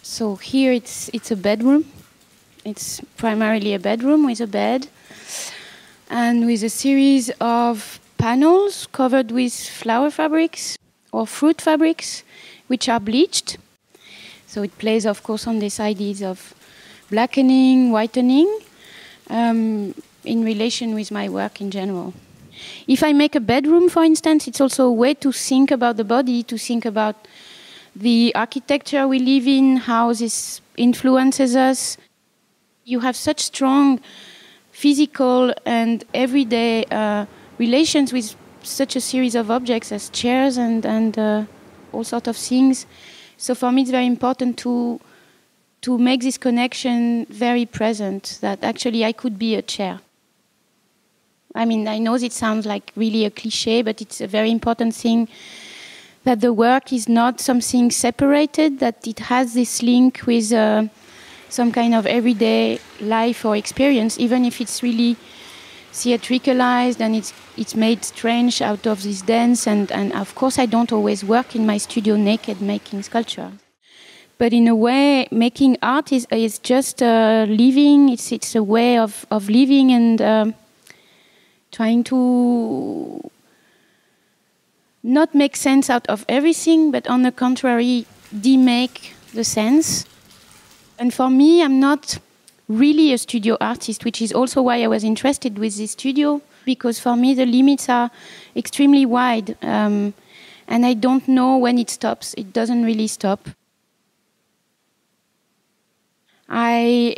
So here it's a bedroom. It's primarily a bedroom with a bed and with a series of panels covered with flower fabrics or fruit fabrics, which are bleached. So it plays, of course, on these ideas of blackening, whitening, in relation with my work in general. If I make a bedroom, for instance, it's also a way to think about the body, to think about the architecture we live in, how this influences us. You have such strong physical and everyday relations with such a series of objects as chairs and all sorts of things. So for me, it's very important to make this connection very present, that actually I could be a chair. I mean, I know it sounds like really a cliche, but it's a very important thing that the work is not something separated, that it has this link with some kind of everyday life or experience, even if it's really theatricalized and it's made strange out of this dance. And of course, I don't always work in my studio naked making sculpture. But in a way, making art is just living. It's a way of living and trying to not make sense out of everything, but on the contrary, demake the sense. And for me, I'm not really a studio artist, which is also why I was interested with this studio, because for me the limits are extremely wide, and I don't know when it stops. It doesn't really stop. I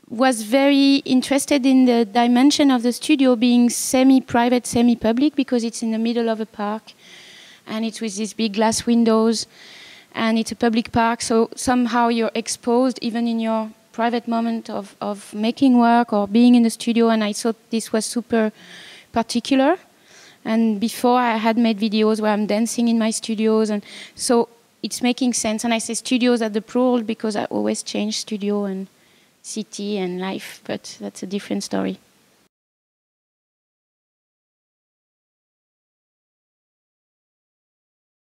was very interested in the dimension of the studio being semi-private, semi-public, because it's in the middle of a park, and it's with these big glass windows, and it's a public park, so somehow you're exposed even in your private moment of making work or being in the studio, and I thought this was super particular. And before I had made videos where I'm dancing in my studios, and so it's making sense. And I say studios at the plural because I always change studio and city and life, but that's a different story.